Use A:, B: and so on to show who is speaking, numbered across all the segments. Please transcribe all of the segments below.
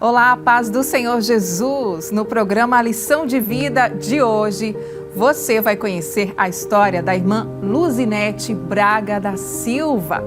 A: Olá, paz do Senhor Jesus! No programa A Lição de Vida de hoje, você vai conhecer a história da irmã Luzinete Braga da Silva,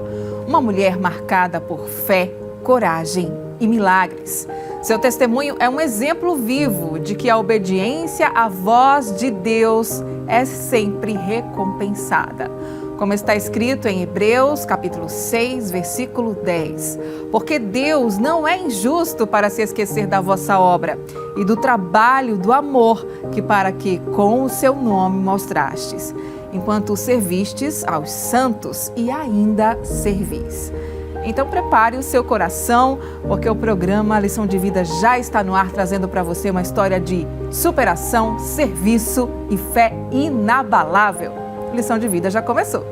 A: uma mulher marcada por fé, coragem e milagres. Seu testemunho é um exemplo vivo de que a obediência à voz de Deus é sempre recompensada. Como está escrito em Hebreus, capítulo 6, versículo 10. Porque Deus não é injusto para se esquecer da vossa obra e do trabalho, do amor, que para que com o seu nome mostrastes, enquanto servistes aos santos e ainda servis. Então prepare o seu coração, porque o programa Lição de Vida já está no ar, trazendo para você uma história de superação, serviço e fé inabalável. Lição de Vida já começou.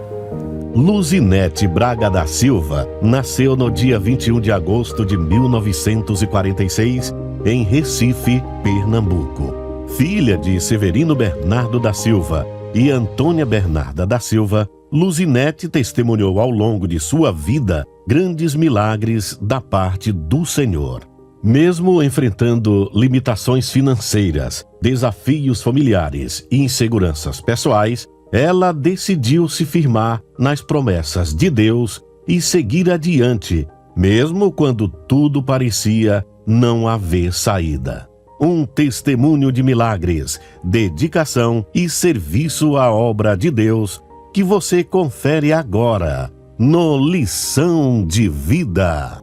B: Luzinete Braga da Silva nasceu no dia 21 de agosto de 1946, em Recife, Pernambuco. Filha de Severino Bernardo da Silva e Antônia Bernarda da Silva, Luzinete testemunhou ao longo de sua vida grandes milagres da parte do Senhor. Mesmo enfrentando limitações financeiras, desafios familiares e inseguranças pessoais, ela decidiu se firmar nas promessas de Deus e seguir adiante, mesmo quando tudo parecia não haver saída. Um testemunho de milagres, dedicação e serviço à obra de Deus que você confere agora no Lição de Vida.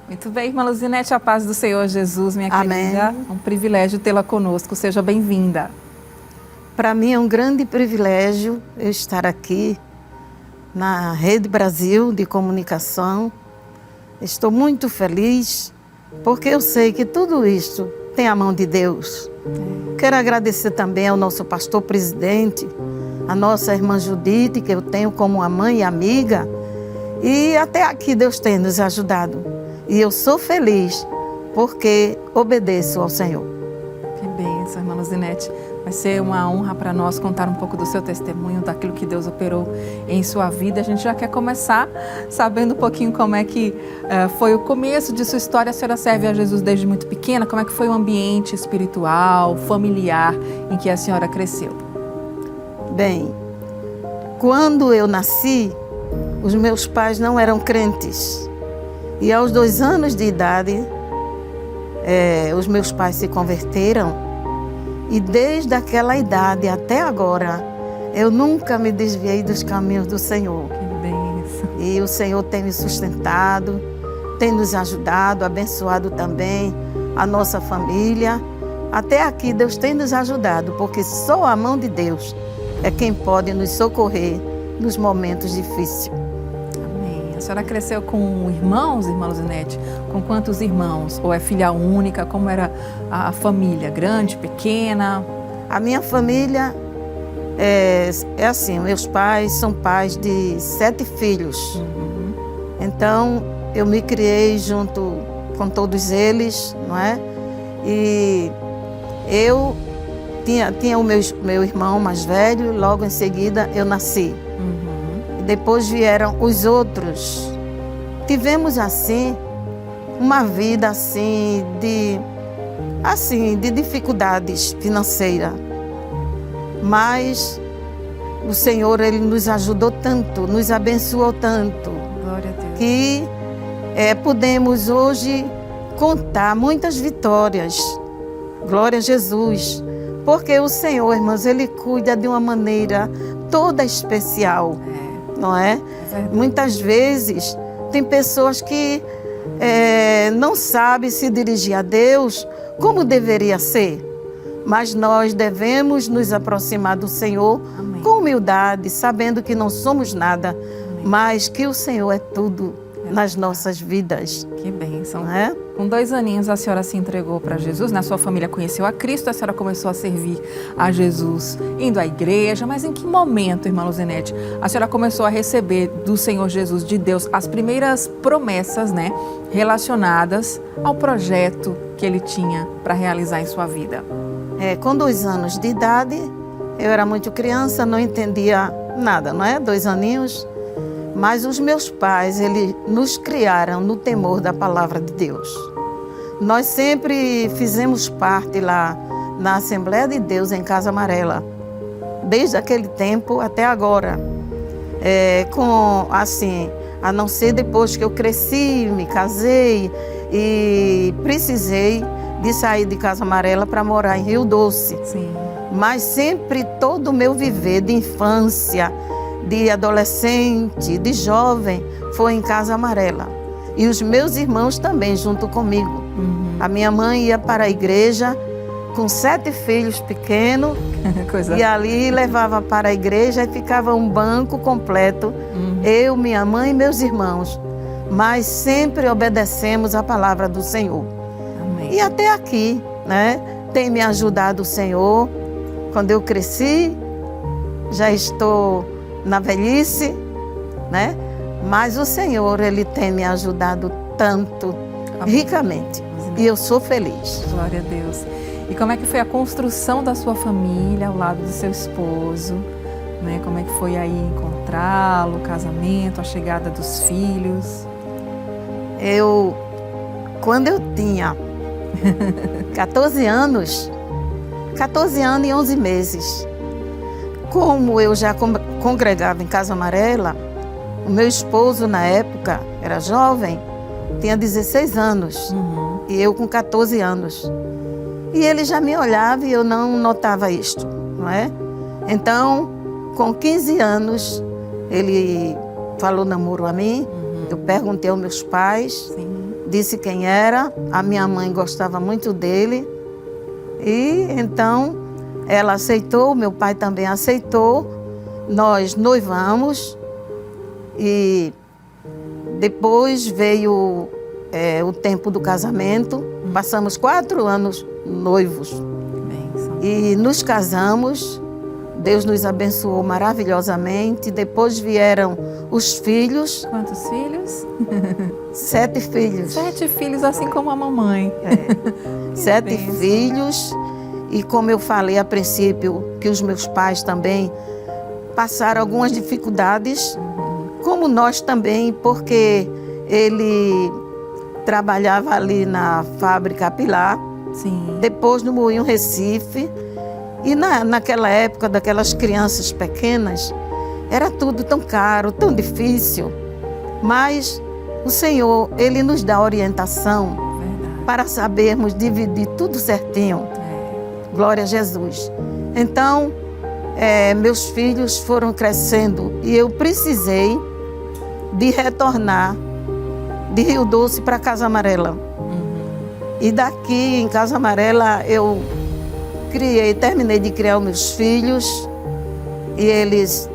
A: Muito bem, irmã Luzinete, a paz do Senhor Jesus, minha
C: Amém.
A: querida. Um privilégio tê-la conosco. Seja bem-vinda.
C: Para mim é um grande privilégio eu estar aqui na Rede Brasil de Comunicação. Estou muito feliz porque eu sei que tudo isto tem a mão de Deus. Quero agradecer também ao nosso pastor presidente, a nossa irmã Judite, que eu tenho como uma mãe e amiga. E até aqui Deus tem nos ajudado. E eu sou feliz porque obedeço ao Senhor.
A: Que bênção, irmã Luzinete. Vai ser uma honra para nós contar um pouco do seu testemunho, daquilo que Deus operou em sua vida. A gente já quer começar sabendo um pouquinho como é que foi o começo de sua história. A senhora serve a Jesus desde muito pequena. Como é que foi o ambiente espiritual, familiar em que a senhora cresceu?
C: Bem, quando eu nasci, os meus pais não eram crentes. E aos 2 anos de idade, os meus pais se converteram. E desde aquela idade até agora, eu nunca me desviei dos caminhos do Senhor.
A: Que bênção.
C: E o Senhor tem me sustentado, tem nos ajudado, abençoado também a nossa família. Até aqui Deus tem nos ajudado, porque só a mão de Deus é quem pode nos socorrer nos momentos difíceis.
A: Amém. A senhora cresceu com irmãos, irmã Luzinete? Com quantos irmãos? Ou é filha única? Como era a família? Grande, pequena?
C: A minha família é assim, meus pais são pais de 7 filhos. Então, eu me criei junto com todos eles, não é? E eu tinha o meu irmão mais velho, logo em seguida eu nasci. E depois vieram os outros. Tivemos assim uma vida assim de dificuldades financeiras. Mas o Senhor, Ele nos ajudou tanto, nos abençoou tanto.
A: Glória a Deus.
C: Que podemos hoje contar muitas vitórias. Glória a Jesus. Porque o Senhor, irmãos, Ele cuida de uma maneira toda especial. Não é? Muitas vezes tem pessoas que não sabem se dirigir a Deus como deveria ser. Mas nós devemos nos aproximar do Senhor. Amém. Com humildade, sabendo que não somos nada, amém, mas que o Senhor é tudo nas nossas vidas.
A: Que bênção.
C: Não é?
A: Com 2 aninhos a senhora se entregou para Jesus, né? A sua família conheceu a Cristo, a senhora começou a servir a Jesus, indo à igreja. Mas em que momento, irmã Luzinete, a senhora começou a receber do Senhor Jesus, de Deus, as primeiras promessas, né, relacionadas ao projeto que Ele tinha para realizar em sua vida?
C: Com 2 anos de idade, eu era muito criança, não entendia nada, não é? 2 aninhos. Mas os meus pais, eles nos criaram no temor da palavra de Deus. nós sempre fizemos parte lá na Assembleia de Deus em Casa Amarela, desde aquele tempo até agora. A não ser depois que eu cresci, me casei e precisei de sair de Casa Amarela para morar em Rio Doce.
A: Sim.
C: Mas sempre todo o meu viver de infância, de adolescente, de jovem, foi em Casa Amarela. E os meus irmãos também, junto comigo. A minha mãe ia para a igreja com 7 filhos pequenos e ali levava para a igreja e ficava um banco completo, eu, minha mãe e meus irmãos. Mas sempre obedecemos a palavra do Senhor.
A: Amém.
C: E até aqui, né? Tem me ajudado o Senhor. Quando eu cresci, já estou na velhice, né? Mas o Senhor, Ele tem me ajudado tanto, ricamente. E eu sou feliz.
A: Glória a Deus. E como é que foi a construção da sua família ao lado do seu esposo? Né? Como é que foi aí encontrá-lo, o casamento, a chegada dos filhos?
C: Quando eu tinha 14 anos e 11 meses, como eu já congregava em Casa Amarela, o meu esposo na época era jovem, tinha 16 anos, e eu com 14 anos. E ele já me olhava e eu não notava isto, não é? Então, com 15 anos, ele falou namoro a mim, eu perguntei aos meus pais, disse quem era, a minha mãe gostava muito dele, e então ela aceitou, meu pai também aceitou, nós noivamos, e depois veio o tempo do casamento, passamos 4 anos noivos e nos casamos. Deus nos abençoou maravilhosamente. Depois vieram os filhos.
A: Quantos filhos?
C: 7 filhos.
A: 7 filhos, assim como a mamãe.
C: 7 filhos. E como eu falei a princípio, que os meus pais também passaram algumas dificuldades, como nós também, porque ele trabalhava ali na fábrica Pilar, depois no Moinho Recife. E naquela época, daquelas crianças pequenas, era tudo tão caro, tão difícil. Mas o Senhor, Ele nos dá orientação para sabermos dividir tudo certinho. Glória a Jesus. Então, meus filhos foram crescendo e eu precisei de retornar de Rio Doce para Casa Amarela. E daqui, em Casa Amarela, eu terminei de criar os meus filhos e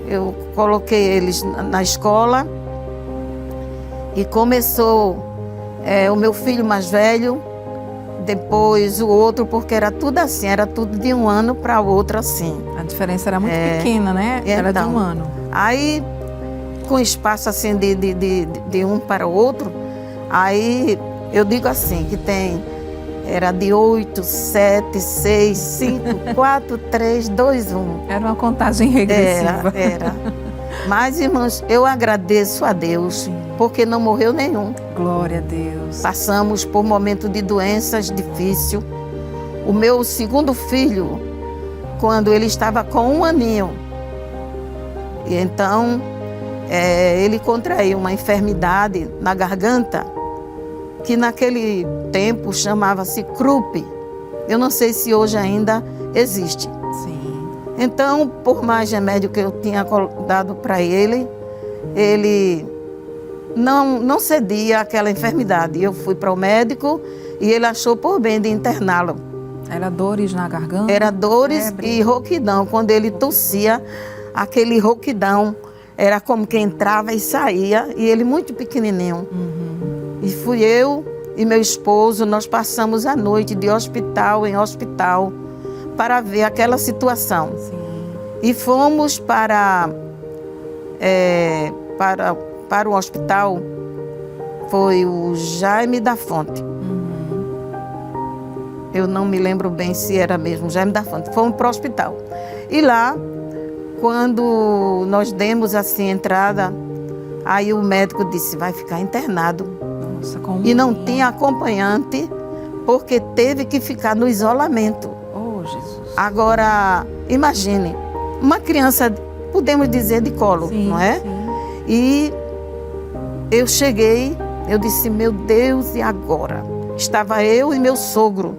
C: eu coloquei eles na escola e começou o meu filho mais velho, depois o outro, porque era tudo assim, era tudo de um ano para o outro assim.
A: A diferença era muito pequena, né? Era de um ano.
C: Aí, com espaço assim de um para o outro, aí eu digo assim, que era de 8, 7, 6, 5, 4, 3, 2, 1.
A: Era uma contagem regressiva.
C: Era. Mas, irmãos, eu agradeço a Deus, porque não morreu nenhum.
A: Glória a Deus.
C: Passamos por momentos de doenças difíceis. O meu segundo filho, quando ele estava com 1 aninho, e então ele contraiu uma enfermidade na garganta, que naquele tempo chamava-se croup. Eu não sei se hoje ainda existe.
A: Sim.
C: Então, por mais remédio que eu tinha dado para ele, ele não cedia àquela enfermidade. Eu fui para o médico e ele achou por bem de interná-lo.
A: Era dores na garganta?
C: Era dores e rouquidão. Quando ele tossia, aquele rouquidão era como que entrava e saía, e ele muito pequenininho. E fui eu e meu esposo, nós passamos a noite de hospital em hospital para ver aquela situação.
A: Sim.
C: E fomos para o hospital, foi o Jaime da Fonte. Eu não me lembro bem se era mesmo Jaime da Fonte. Fomos para o hospital. E lá, quando nós demos assim entrada, aí o médico disse, vai ficar internado.
A: Nossa, como
C: e não tinha acompanhante porque teve que ficar no isolamento.
A: Oh, Jesus.
C: Agora, imagine, uma criança, podemos dizer, de colo,
A: Sim,
C: não é?
A: sim.
C: E eu cheguei, eu disse, meu Deus, e agora? Estava eu e meu sogro,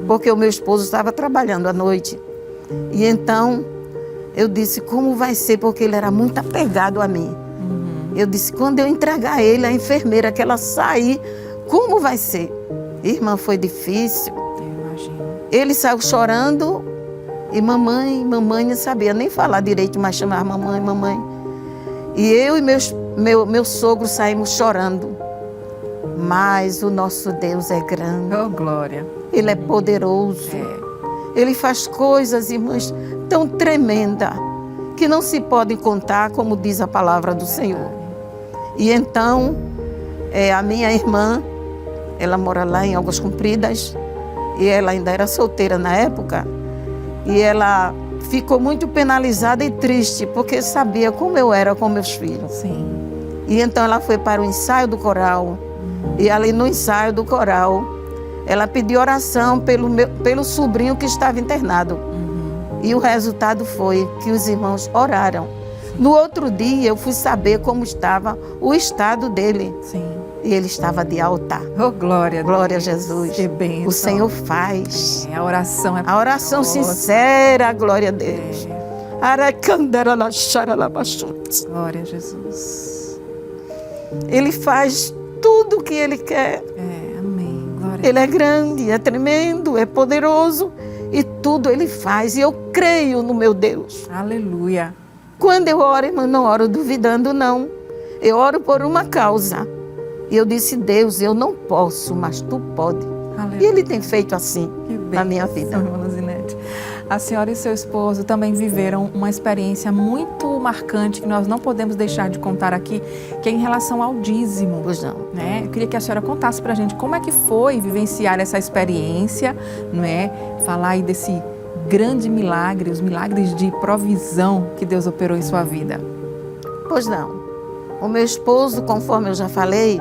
C: porque o meu esposo estava trabalhando à noite. E então, eu disse, como vai ser? Porque ele era muito apegado a mim. Eu disse, quando eu entregar ele, a enfermeira, que ela sair, como vai ser? Irmã, foi difícil.
A: Eu imagino.
C: Ele saiu chorando e mamãe não sabia nem falar direito, mas chamava mamãe. E eu e meu sogro saímos chorando. Mas o nosso Deus é grande.
A: Oh, glória.
C: Ele é poderoso. Ele faz coisas, irmãs, tão tremendas, que não se podem contar, como diz a palavra do Senhor. E então, a minha irmã, ela mora lá em Águas Compridas, e ela ainda era solteira na época, e ela ficou muito penalizada e triste, porque sabia como eu era com meus filhos.
A: Sim.
C: E então ela foi para o ensaio do coral, e ali no ensaio do coral, ela pediu oração pelo sobrinho que estava internado. E o resultado foi que os irmãos oraram. No outro dia, eu fui saber como estava o estado dele.
A: Sim.
C: E ele estava de alta.
A: Oh, glória.
C: Glória a Jesus.
A: Que bênção.
C: O Senhor faz.
A: A oração é
C: A oração sincera, glória a Deus.
A: Glória a Jesus.
C: Ele faz tudo o que Ele quer.
A: Amém. Glória.
C: Ele é grande, é tremendo, é poderoso. E tudo Ele faz. E eu creio no meu Deus.
A: Aleluia.
C: Quando eu oro, irmã, não oro duvidando, não. Eu oro por uma causa. E eu disse, Deus, eu não posso, mas Tu pode.
A: Aleluia.
C: E Ele tem feito assim na minha vida.
A: Irmã Luzinete. A senhora e seu esposo também viveram uma experiência muito marcante que nós não podemos deixar de contar aqui, que é em relação ao dízimo.
C: Pois não.
A: Né? Eu queria que a senhora contasse pra gente como é que foi vivenciar essa experiência, não é? Falar aí desse grande milagre, os milagres de provisão que Deus operou em sua vida.
C: Pois não. O meu esposo, conforme eu já falei,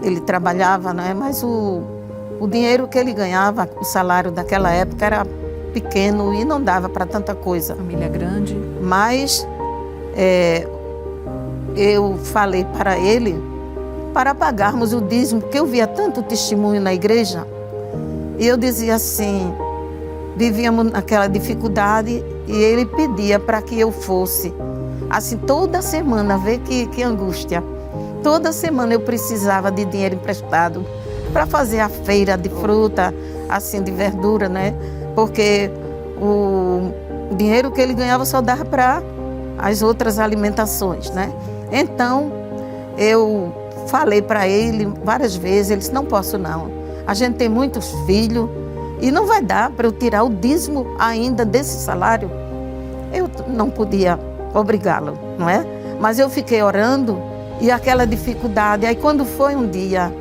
C: ele trabalhava, não é? Mas o dinheiro que ele ganhava, o salário daquela época era pequeno e não dava para tanta coisa.
A: Família grande.
C: Mas eu falei para ele para pagarmos o dízimo, porque eu via tanto testemunho na igreja. E eu dizia assim, vivíamos naquela dificuldade e ele pedia para que eu fosse. Assim, toda semana, vê que angústia. Toda semana eu precisava de dinheiro emprestado para fazer a feira de fruta, assim, de verdura, né? Porque o dinheiro que ele ganhava só dava para as outras alimentações, né? Então, eu falei para ele várias vezes, ele disse, não posso não. A gente tem muitos filhos e não vai dar para eu tirar o dízimo ainda desse salário. Eu não podia obrigá-lo, não é? Mas eu fiquei orando e aquela dificuldade. Aí quando foi um dia,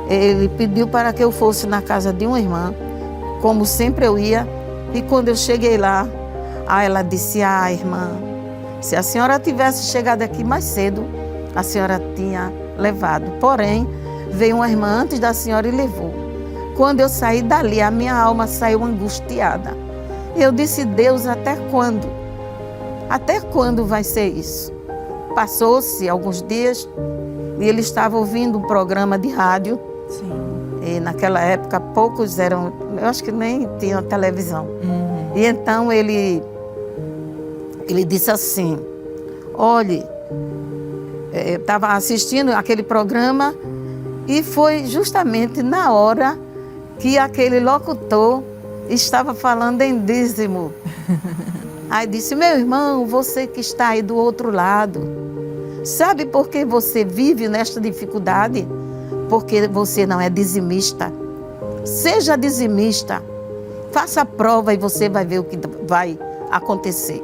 C: ele pediu para que eu fosse na casa de uma irmã, como sempre eu ia. E quando eu cheguei lá, ela disse, irmã, se a senhora tivesse chegado aqui mais cedo, a senhora tinha levado. Porém, veio uma irmã antes da senhora e levou. Quando eu saí dali, a minha alma saiu angustiada. Eu disse, Deus, até quando? Até quando vai ser isso? Passou-se alguns dias e ele estava ouvindo um programa de rádio.
A: Sim.
C: E naquela época poucos eram, eu acho que nem tinham televisão. E então ele disse assim, olhe, eu estava assistindo aquele programa e foi justamente na hora que aquele locutor estava falando em dízimo. Aí disse, meu irmão, você que está aí do outro lado, sabe por que você vive nesta dificuldade? Porque você não é dizimista. Seja dizimista. Faça a prova e você vai ver o que vai acontecer.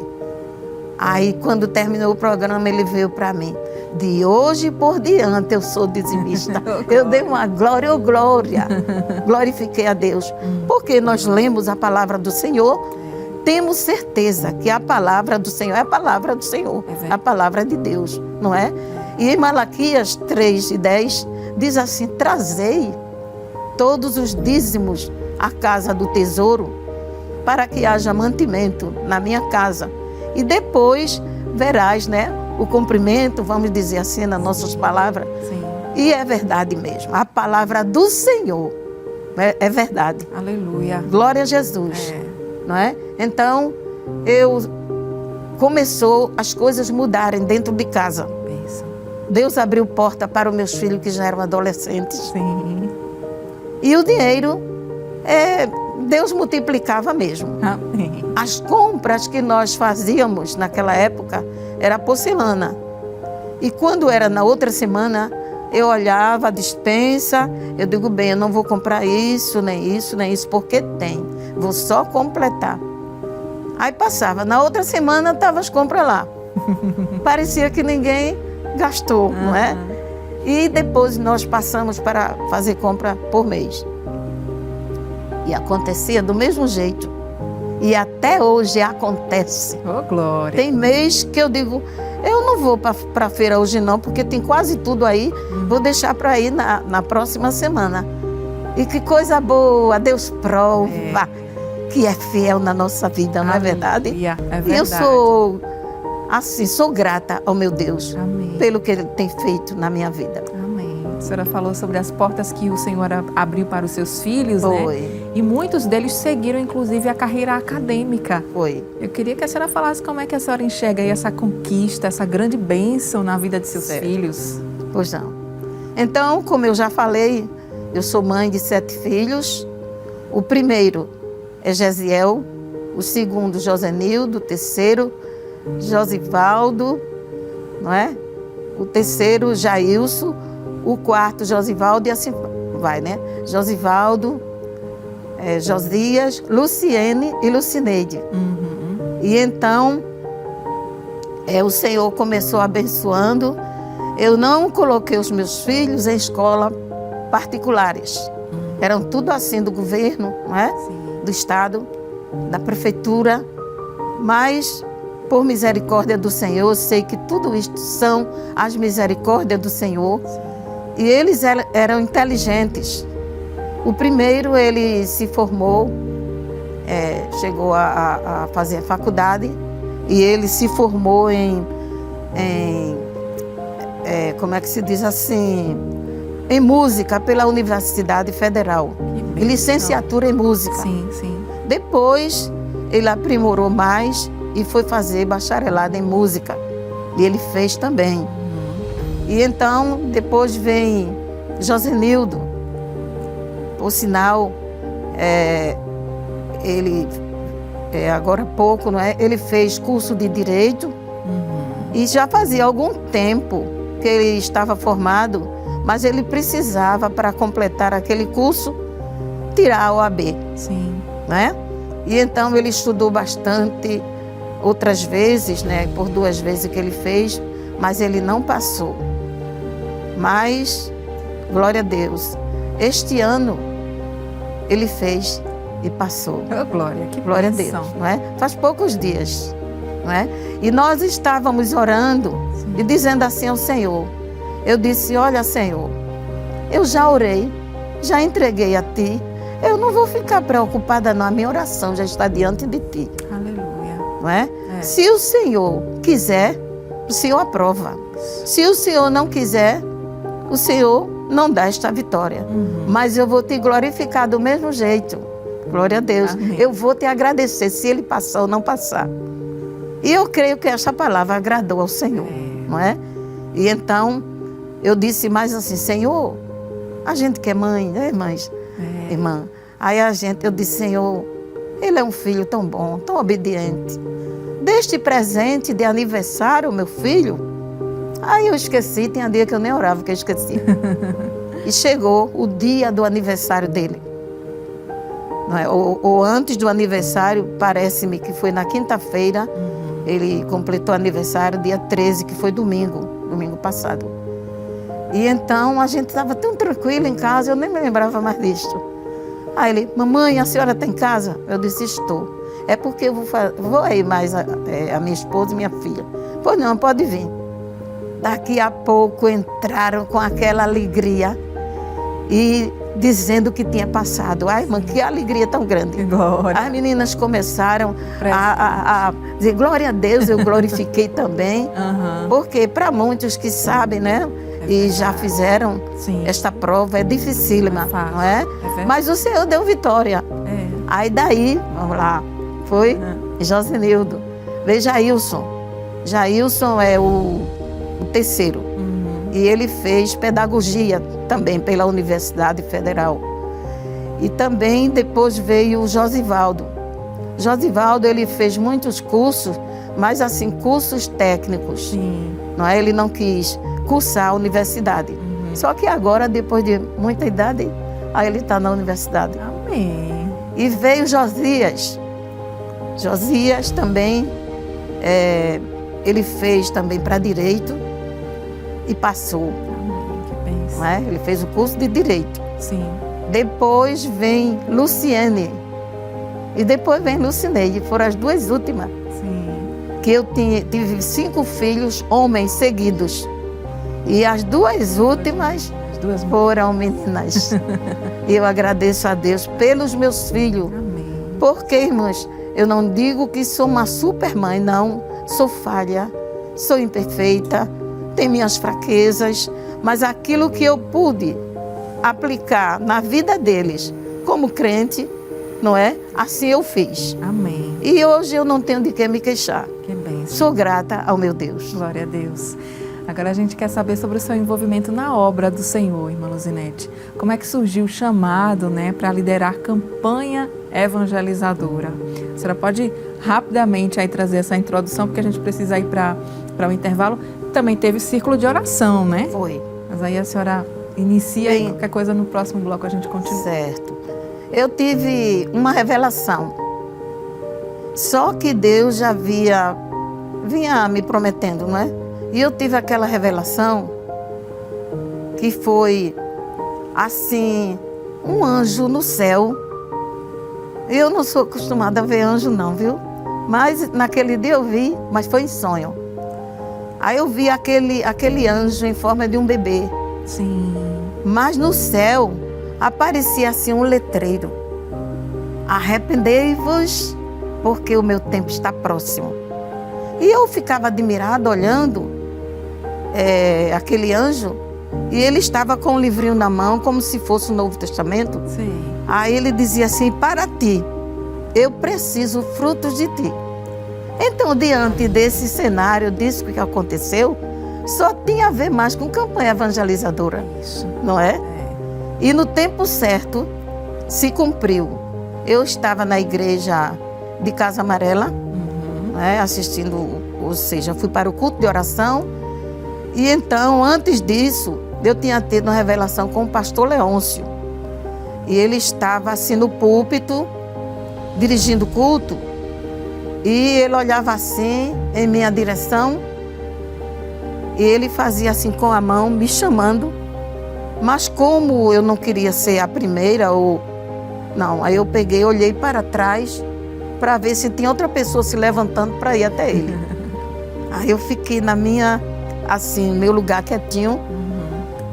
C: Aí, quando terminou o programa, ele veio para mim. De hoje por diante, eu sou dizimista. Eu dei uma glória, glória. Glorifiquei a Deus. Porque nós lemos a palavra do Senhor, temos certeza que a palavra do Senhor é a palavra do Senhor. A palavra de Deus, não é? E em Malaquias 3:10, diz assim, trazei todos os dízimos à casa do tesouro, para que haja mantimento na minha casa. E depois verás, né, o cumprimento, vamos dizer assim, nas nossas palavras.
A: Sim.
C: E é verdade mesmo. A palavra do Senhor é verdade.
A: Aleluia.
C: Glória a Jesus. Não é? Então, começou as coisas mudarem dentro de casa.
A: Bênção.
C: Deus abriu porta para os meus filhos que já eram adolescentes.
A: Sim.
C: E o dinheiro, Deus multiplicava mesmo.
A: Amém.
C: As compras que nós fazíamos naquela época era porcelana. E quando era na outra semana, eu olhava a despensa, eu digo, bem, eu não vou comprar isso, nem isso, nem isso, porque tem. Vou só completar. Aí passava, na outra semana estavam as compras lá. Parecia que ninguém gastou, não é? E depois nós passamos para fazer compra por mês. E acontecia do mesmo jeito. E até hoje acontece.
A: Oh, glória.
C: Tem mês que eu digo, eu não vou para a feira hoje não, porque tem quase tudo aí. Vou deixar para ir na próxima semana. E que coisa boa, Deus prova que é fiel na nossa vida, não é verdade?
A: É verdade.
C: E eu sou grata ao meu Deus.
A: Amém.
C: Pelo que Ele tem feito na minha vida.
A: Amém. A senhora falou sobre as portas que o Senhor abriu para os seus filhos,
C: Foi.
A: né? E muitos deles seguiram, inclusive, a carreira acadêmica.
C: Foi.
A: Eu queria que a senhora falasse como é que a senhora enxerga aí essa conquista, essa grande bênção na vida de seus filhos.
C: Pois não. Então, como eu já falei, eu sou mãe de 7 filhos. O primeiro é Gesiel, o segundo Josenildo, o terceiro Josivaldo, não é? O terceiro Jailson, o quarto Josivaldo e assim vai, né? Josivaldo, Josias, Luciene e Lucineide. E então, o Senhor começou abençoando. Eu não coloquei os meus filhos em escola particulares. Eram tudo assim do governo, não é?
A: Sim.
C: Do estado, da prefeitura. Mas, por misericórdia do Senhor, eu sei que tudo isto são as misericórdias do Senhor. E eles eram inteligentes. O primeiro, ele se formou, chegou a fazer a faculdade, e ele se formou como é que se diz assim, em música pela Universidade Federal, e licenciatura em música.
A: Sim, sim.
C: Depois, ele aprimorou mais e foi fazer bacharelado em música, e ele fez também. E então, depois vem Josenildo. Por sinal, ele, agora há pouco, não é? Ele fez curso de Direito e já fazia algum tempo que ele estava formado, mas ele precisava, para completar aquele curso, tirar a OAB.
A: Sim.
C: Né? E então ele estudou bastante, outras vezes, né? Por 2 vezes que ele fez, mas ele não passou. Mas, glória a Deus, este ano ele fez e passou.
A: Oh, glória, que
C: glória a
A: bênção.
C: Deus, não é? Faz poucos dias, não é? E nós estávamos orando e dizendo assim ao Senhor. Eu disse, olha, Senhor, eu já orei, já entreguei a Ti. Eu não vou ficar preocupada não, a minha oração já está diante de Ti.
A: Aleluia.
C: Não é? Se o Senhor quiser, o Senhor aprova. Se o Senhor não quiser, o Senhor não dá esta vitória. Mas eu vou te glorificar do mesmo jeito. Glória a Deus.
A: Amém.
C: Eu vou te agradecer se ele passar ou não passar. E eu creio que esta palavra agradou ao Senhor, não é? E então, eu disse mais assim, Senhor, a gente que é mãe, né, mães? Irmã. Aí eu disse, Senhor, ele é um filho tão bom, tão obediente. Deste presente de aniversário, meu filho. Aí eu esqueci, tinha dia que eu nem orava, que eu esqueci. E chegou o dia do aniversário dele. Não é? Ou antes do aniversário, parece-me que foi na quinta-feira. Ele completou o aniversário dia 13, que foi domingo passado. E então a gente estava tão tranquilo em casa, eu nem me lembrava mais disto. Aí ele, mamãe, a senhora está em casa? Eu disse, estou. É porque eu vou aí mais a minha esposa e minha filha. Pois não, pode vir. Daqui a pouco entraram com aquela alegria. E dizendo o que tinha passado. Ai, irmã, que alegria tão grande.
A: Glória.
C: As meninas começaram a dizer, glória a Deus, eu glorifiquei também. Porque para muitos que sabem, né? E já fizeram esta prova, é dificílima, não é? Mas o Senhor deu vitória. Aí daí, vamos lá, foi Josenildo. Veio Jailson. Jailson é o terceiro. E ele fez pedagogia também pela Universidade Federal. E também depois veio o Josivaldo. Josivaldo, ele fez muitos cursos, mas assim, cursos técnicos. Não é? Ele não quis cursar a universidade. Só que agora, depois de muita idade, aí ele está na universidade.
A: Amém.
C: E veio Josias. Josias também, ele fez também para Direito e passou.
A: Amém. Que bênção.
C: Não é? Ele fez o curso de Direito.
A: Sim.
C: Depois vem Luciene. E depois vem Lucineide. Foram as duas últimas.
A: Sim.
C: Que eu tive 5 filhos, homens seguidos. E as duas últimas foram meninas. E eu agradeço a Deus pelos meus filhos.
A: Amém.
C: Porque, irmãos, eu não digo que sou uma super mãe, não. Sou falha, sou imperfeita, tenho minhas fraquezas, mas aquilo que eu pude aplicar na vida deles como crente, não é? Assim eu fiz.
A: Amém.
C: E hoje eu não tenho de que me queixar.
A: Que bênção.
C: Sou grata ao meu Deus.
A: Glória a Deus. Agora a gente quer saber sobre o seu envolvimento na obra do Senhor, irmã Luzinete. Como é que surgiu o chamado, né, para liderar campanha evangelizadora? A senhora pode rapidamente aí trazer essa introdução, porque a gente precisa ir para o intervalo. Também teve círculo de oração, né?
C: Foi.
A: Mas aí a senhora inicia e qualquer coisa no próximo bloco a gente continua.
C: Certo. Eu tive uma revelação. Só que Deus já vinha me prometendo, não é? E eu tive aquela revelação que foi, assim, um anjo no céu. Eu não sou acostumada a ver anjo não, viu? Mas naquele dia eu vi, mas foi em sonho. Aí eu vi aquele anjo em forma de um bebê.
A: Sim.
C: Mas no céu aparecia assim um letreiro. Arrependei-vos, porque o meu tempo está próximo. E eu ficava admirada olhando aquele anjo, e ele estava com um livrinho na mão, como se fosse o Novo Testamento.
A: Sim.
C: Aí ele dizia assim, para ti, eu preciso frutos de ti. Então, diante desse cenário, disso que aconteceu, só tinha a ver mais com campanha evangelizadora.
A: Isso.
C: Não é? E no tempo certo, se cumpriu. Eu estava na igreja de Casa Amarela, assistindo, ou seja, fui para o culto de oração. E então, antes disso, eu tinha tido uma revelação com o pastor Leôncio. E ele estava assim no púlpito, dirigindo o culto. E ele olhava assim, em minha direção. E ele fazia assim com a mão, me chamando. Mas como eu não queria ser a primeira, não, aí eu peguei, olhei para trás, para ver se tinha outra pessoa se levantando para ir até ele. Aí eu fiquei na minha, assim, no meu lugar quietinho.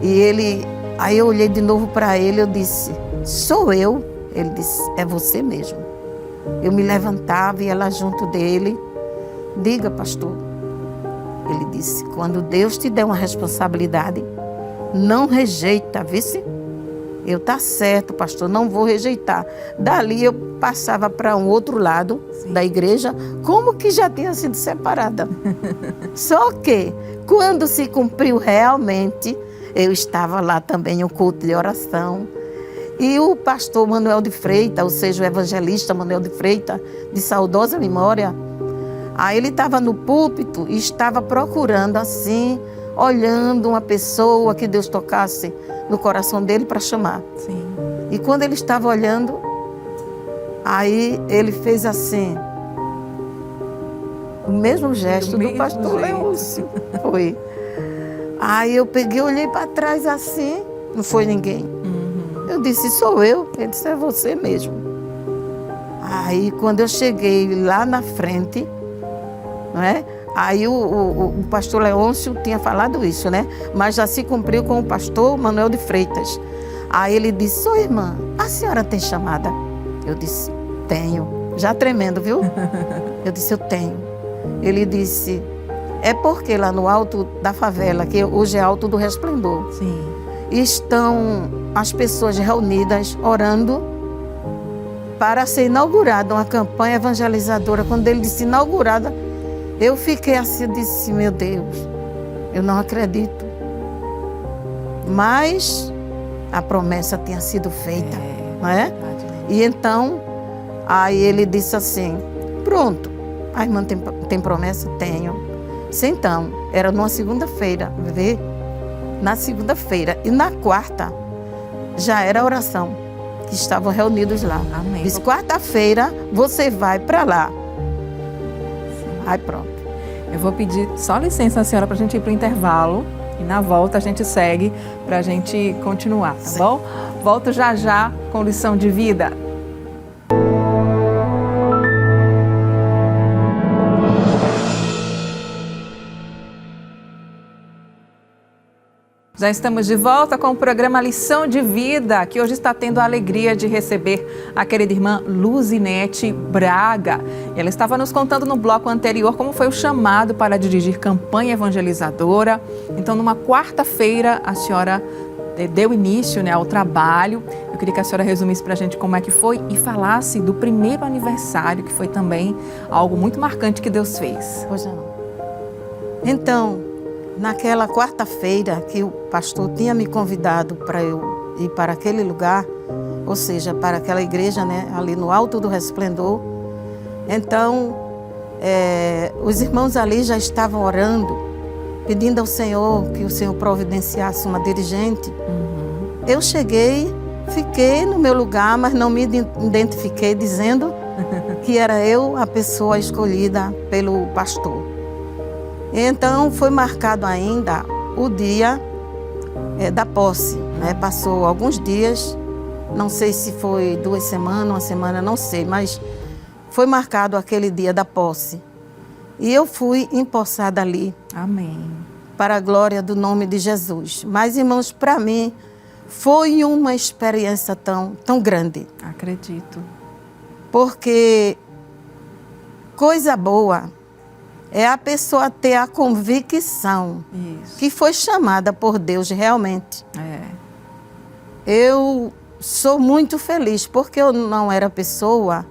C: E aí eu olhei de novo para ele, eu disse, sou eu? Ele disse, é você mesmo. Eu me levantava e ia lá junto dele. Diga, pastor. Ele disse, quando Deus te der uma responsabilidade, não rejeita, vice? Eu, tá certo, pastor, não vou rejeitar. Dali eu passava para um outro lado da igreja, como que já tinha sido separada. Só que, quando se cumpriu realmente, eu estava lá também em um culto de oração. E o pastor Manuel de Freitas, ou seja, o evangelista Manuel de Freitas, de saudosa memória, aí ele estava no púlpito e estava procurando assim, olhando uma pessoa que Deus tocasse no coração dele para chamar.
A: Sim.
C: E quando ele estava olhando, aí ele fez assim, o mesmo gesto do pastor Leôncio. Foi. Aí eu peguei, olhei para trás assim, não foi ninguém. Eu disse, sou eu. Ele disse, é você mesmo. Aí quando eu cheguei lá na frente, não é? Aí o pastor Leôncio tinha falado isso, né? Mas já se cumpriu com o pastor Manuel de Freitas. Aí ele disse, sua irmã, a senhora tem chamada? Eu disse, tenho. Já tremendo, viu? Eu disse, eu tenho. Ele disse, é porque lá no alto da favela, que hoje é Alto do Resplendor,
A: Sim.
C: estão as pessoas reunidas orando para ser inaugurada uma campanha evangelizadora. Quando ele disse inaugurada, eu fiquei assim, eu disse, meu Deus, eu não acredito. Mas a promessa tinha sido feita, não é?
A: Verdade, né?
C: E então, aí ele disse assim, pronto, a irmã tem promessa? Tenho. Então, era numa segunda-feira, vê? Na segunda-feira. E na quarta, já era a oração, que estavam reunidos lá.
A: Amém.
C: Disse, quarta-feira, você vai para lá. Aí pronto.
A: Eu vou pedir só licença à senhora para a gente ir para o intervalo. E na volta a gente segue para a gente continuar, tá
C: Sim.
A: bom? Volto já já com lição de vida. Já estamos de volta com o programa Lição de Vida, que hoje está tendo a alegria de receber a querida irmã Luzinete Braga. E ela estava nos contando no bloco anterior como foi o chamado para dirigir campanha evangelizadora. Então, numa quarta-feira, a senhora deu início, né, ao trabalho. Eu queria que a senhora resumisse para a gente como é que foi e falasse do primeiro aniversário, que foi também algo muito marcante que Deus fez.
C: Pois não. Então, naquela quarta-feira que o pastor tinha me convidado para eu ir para aquele lugar, ou seja, para aquela igreja, né, ali no Alto do Resplendor, então os irmãos ali já estavam orando, pedindo ao Senhor que o Senhor providenciasse uma dirigente. Eu cheguei, fiquei no meu lugar, mas não me identifiquei dizendo que era eu a pessoa escolhida pelo pastor. Então, foi marcado ainda o dia da posse, né? Passou alguns dias, não sei se foi 2 semanas, 1 semana, não sei, mas foi marcado aquele dia da posse. E eu fui empossada ali.
A: Amém.
C: Para a glória do nome de Jesus. Mas, irmãos, para mim, foi uma experiência tão grande.
A: Acredito.
C: Porque coisa boa é a pessoa ter a convicção
A: Isso.
C: que foi chamada por Deus realmente.
A: É.
C: Eu sou muito feliz, porque eu não era pessoa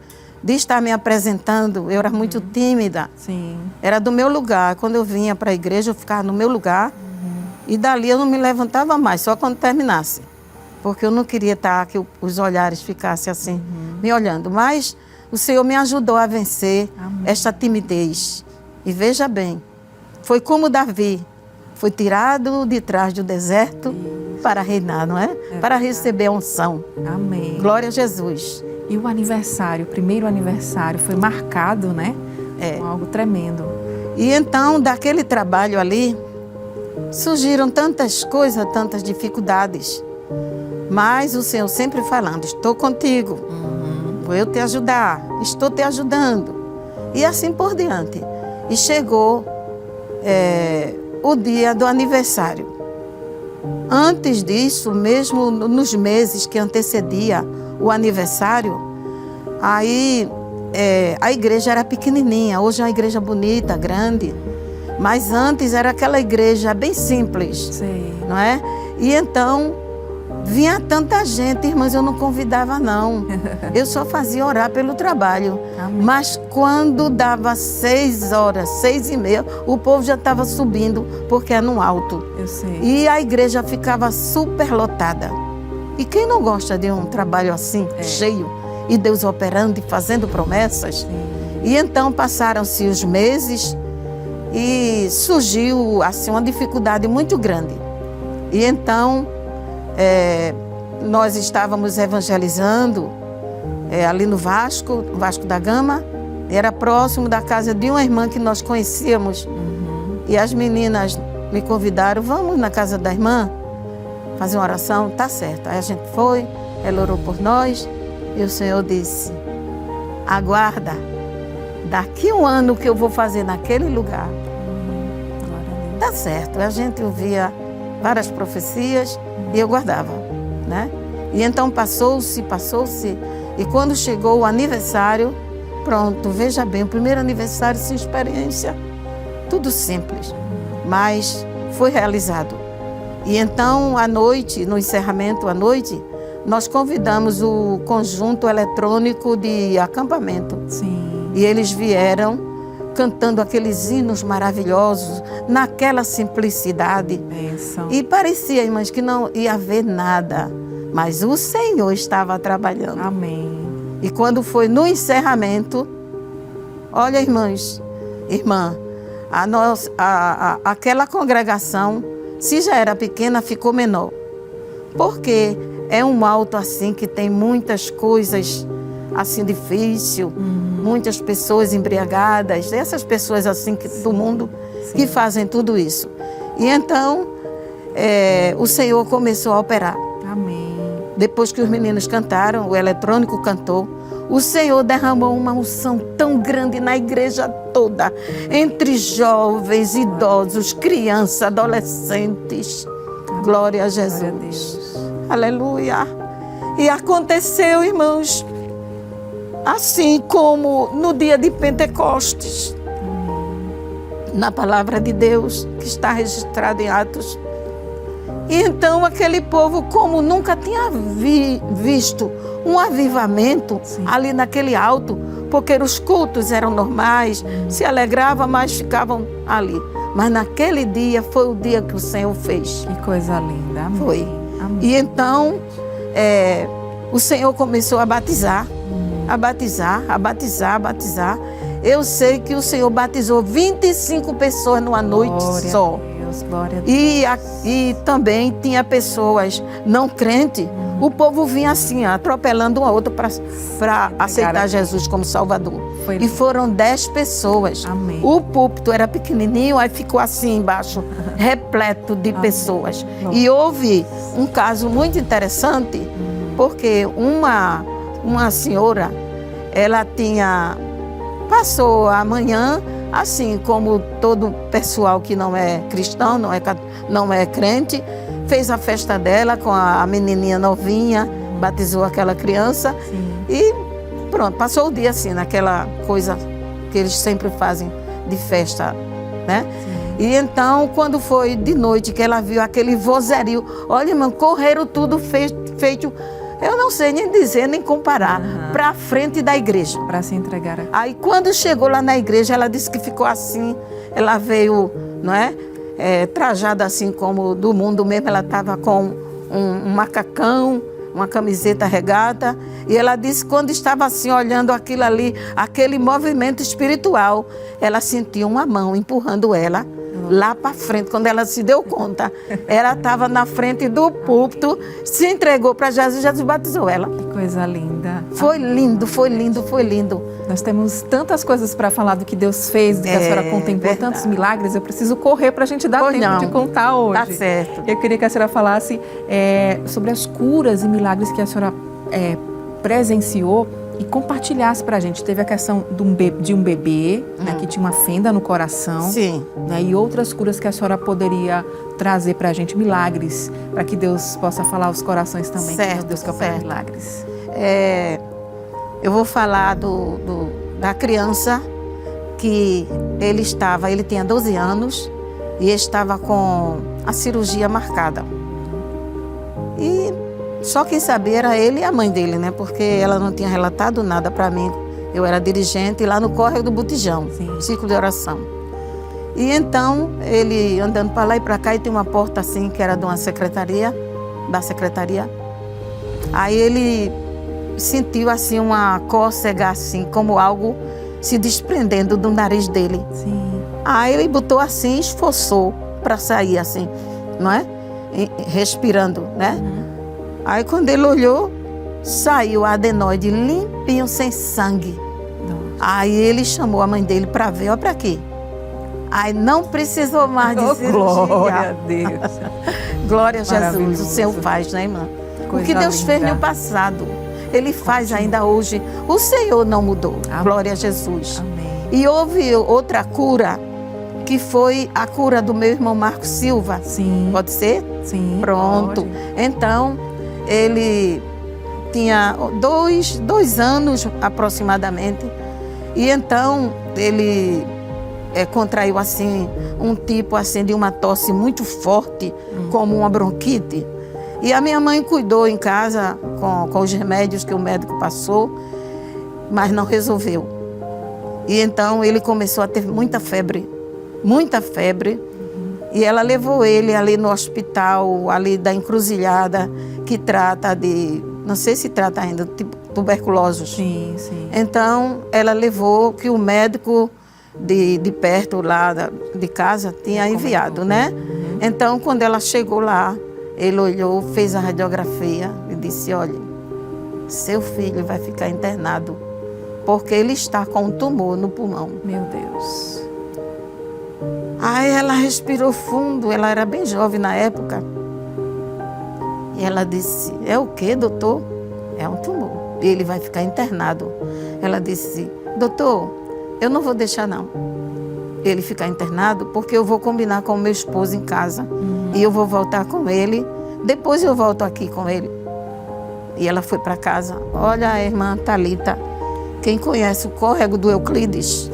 C: de estar me apresentando, eu era muito tímida.
A: Sim.
C: Era do meu lugar. Quando eu vinha para a igreja, eu ficava no meu lugar. E dali eu não me levantava mais, só quando terminasse. Porque eu não queria estar que os olhares ficassem assim, me olhando. Mas o Senhor me ajudou a vencer esta timidez. E veja bem, foi como Davi, foi tirado de trás do deserto para reinar, não é? Para receber a unção.
A: Amém.
C: Glória a Jesus.
A: E o aniversário, o primeiro aniversário, foi marcado, né? Com algo tremendo.
C: E então, daquele trabalho ali, surgiram tantas coisas, tantas dificuldades. Mas o Senhor sempre falando, estou contigo, vou eu te ajudar, estou te ajudando. E assim por diante. E chegou o dia do aniversário. Antes disso, mesmo nos meses que antecedia o aniversário, aí a igreja era pequenininha, hoje é uma igreja bonita, grande, mas antes era aquela igreja bem simples,
A: Sei.
C: não é? E então vinha tanta gente, irmãs, eu não convidava não, eu só fazia orar pelo trabalho.
A: Amém.
C: Mas quando dava 6 horas, 6h30, o povo já estava subindo, porque é no alto.
A: Eu sei.
C: E a igreja ficava super lotada. E quem não gosta de um trabalho assim, cheio, e Deus operando e fazendo promessas? E então passaram-se os meses e surgiu assim, uma dificuldade muito grande. E então nós estávamos evangelizando ali no Vasco da Gama. Era próximo da casa de uma irmã que nós conhecíamos. E as meninas me convidaram, vamos na casa da irmã fazer uma oração? Tá certo. Aí a gente foi, ela orou por nós e o Senhor disse, aguarda, daqui 1 ano que eu vou fazer naquele lugar. Tá certo. A gente ouvia várias profecias e eu guardava, né? E então passou-se. E quando chegou o aniversário, pronto, veja bem, o primeiro aniversário sem experiência, tudo simples, mas foi realizado. E então, à noite, no encerramento à noite, nós convidamos o conjunto eletrônico de acampamento.
A: Sim.
C: E eles vieram cantando aqueles hinos maravilhosos, naquela simplicidade.
A: Bênção.
C: E parecia, irmãs, que não ia haver nada, mas o Senhor estava trabalhando.
A: Amém.
C: E quando foi no encerramento, olha, irmãs, aquela congregação, se já era pequena, ficou menor. Porque é um alto assim que tem muitas coisas assim difícil, muitas pessoas embriagadas, essas pessoas assim do mundo que fazem tudo isso. E então o Senhor começou a operar.
A: Amém.
C: Depois que os meninos cantaram, o eletrônico cantou, o Senhor derramou uma unção tão grande na igreja toda, entre jovens, idosos, crianças, adolescentes. Glória a Jesus.
A: Glória a Deus.
C: Aleluia. E aconteceu, irmãos, assim como no dia de Pentecostes, na palavra de Deus, que está registrada em Atos. E então aquele povo, como nunca tinha visto um avivamento ali naquele alto, porque os cultos eram normais, se alegravam, mas ficavam ali. Mas naquele dia foi o dia que o Senhor fez.
A: Que coisa linda. Amém.
C: Foi.
A: Amém.
C: E então o Senhor começou a batizar. Eu sei que o Senhor batizou 25 pessoas numa noite só.
A: Glória a Deus.
C: E também tinha pessoas não crentes. O povo vinha assim, atropelando uma outra para aceitar Jesus como Salvador. E foram 10 pessoas.
A: Amém.
C: O púlpito era pequenininho, aí ficou assim embaixo, repleto de pessoas. E houve um caso muito interessante, porque uma senhora, ela passou a manhã, assim como todo pessoal que não é cristão, não é crente, fez a festa dela com a menininha novinha, batizou aquela criança.
A: Sim.
C: E pronto, passou o dia assim, naquela coisa que eles sempre fazem de festa, né? Sim. E então, quando foi de noite que ela viu aquele vozerio, olha, irmão, correram tudo feito, eu não sei nem dizer, nem comparar, para a frente da igreja.
A: Para se entregar.
C: Aí quando chegou lá na igreja, ela disse que ficou assim, ela veio, não é? Trajada assim como do mundo mesmo, ela estava com um macacão, uma camiseta regata, e ela disse que quando estava assim olhando aquilo ali, aquele movimento espiritual, ela sentiu uma mão empurrando ela lá para frente. Quando ela se deu conta, ela estava na frente do púlpito, se entregou para Jesus, Jesus batizou ela.
A: Que coisa linda.
C: Foi lindo, foi lindo, foi lindo.
A: Nós temos tantas coisas para falar do que Deus fez, do que a senhora contemplou,
C: verdade.
A: Tantos milagres. Eu preciso correr para a gente dar tempo de contar hoje.
C: Tá certo.
A: Eu queria que a senhora falasse sobre as curas e milagres que a senhora presenciou e compartilhasse para a gente. Teve a questão de um bebê, né, que tinha uma fenda no coração.
C: Sim.
A: Né, e outras curas que a senhora poderia trazer para a gente, milagres, para que Deus possa falar aos corações também.
C: Certo,
A: que Deus que opera milagres.
C: Eu vou falar da criança que ele tinha 12 anos e estava com a cirurgia marcada. E só quem sabia era ele e a mãe dele, né? Porque ela não tinha relatado nada para mim. Eu era dirigente lá no Córrego do Botijão, círculo de oração. E então, ele andando para lá e para cá, e tem uma porta assim, que era de uma secretaria, da secretaria. Aí ele sentiu assim uma cócega, assim, como algo se desprendendo do nariz dele.
A: Sim.
C: Aí ele botou assim, esforçou para sair assim, não é? Respirando, né? Aí quando ele olhou, saiu a adenoide limpinho, sem sangue. Aí ele chamou a mãe dele para ver, olha para quê. Aí não precisou mais de cirurgia.
A: Glória a Deus.
C: Glória a Jesus, o Senhor faz, né, irmã? O que Deus fez no passado, Ele faz ainda hoje. O Senhor não mudou. Amém. Glória a Jesus.
A: Amém.
C: E houve outra cura, que foi a cura do meu irmão Marcos Silva.
A: Sim.
C: Pode ser?
A: Sim.
C: Pronto.
A: Pode.
C: Então, ele tinha dois anos aproximadamente, e então ele contraiu assim um tipo assim de uma tosse muito forte, como uma bronquite. E a minha mãe cuidou em casa com os remédios que o médico passou, mas não resolveu. E então ele começou a ter muita febre, e ela levou ele ali no hospital, ali da Encruzilhada, que trata de, não sei se trata ainda, tipo tuberculosos.
A: Sim, sim.
C: Então ela levou, que o médico de perto lá de casa tinha enviado, né? Então quando ela chegou lá, ele olhou, fez a radiografia e disse: olha, seu filho vai ficar internado, porque ele está com um tumor no pulmão.
A: Meu Deus.
C: Aí ela respirou fundo, ela era bem jovem na época. E ela disse: é o quê, doutor? É um tumor, e ele vai ficar internado. Ela disse: doutor, eu não vou deixar não ele ficar internado, porque eu vou combinar com o meu esposo em casa, e eu vou voltar com ele, depois eu volto aqui com ele. E ela foi para casa. Olha a irmã Thalita, quem conhece o córrego do Euclides,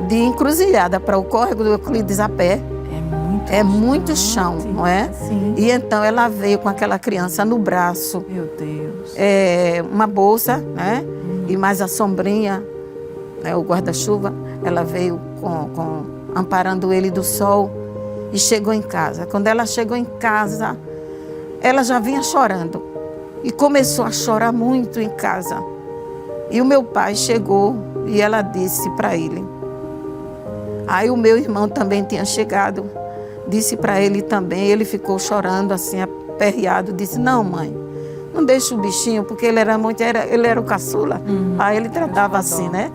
C: de Encruzilhada para o córrego do Euclides a pé, é muito chão, não é?
A: Sim.
C: E então ela veio com aquela criança no braço,
A: Meu Deus.
C: uma bolsa, né? E mais a sombrinha, o guarda-chuva. Ela veio amparando ele do sol e chegou em casa. Quando ela chegou em casa, ela já vinha chorando e começou a chorar muito em casa. E o meu pai chegou e ela disse para ele. Aí o meu irmão também tinha chegado, disse para ele também. Ele ficou chorando assim, aperreado, disse: não, mãe, não deixa o bichinho, porque ele era o caçula. Aí ele tratava assim, né?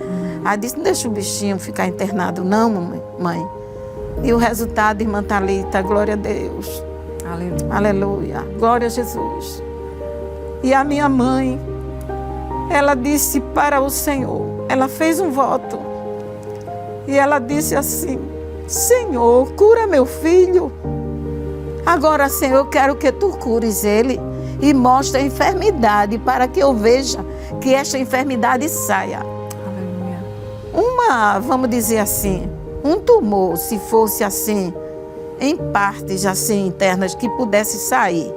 C: Aí disse: não deixa o bichinho ficar internado não, mãe. E o resultado, irmã Thalita, glória a Deus.
A: Aleluia.
C: Aleluia, glória a Jesus. E a minha mãe, ela disse para o Senhor, ela fez um voto. E ela disse assim: Senhor, cura meu filho. Agora, Senhor, eu quero que tu cures ele e mostre a enfermidade, para que eu veja que esta enfermidade saia. Vamos dizer assim, um tumor, se fosse assim, em partes assim internas, que pudesse sair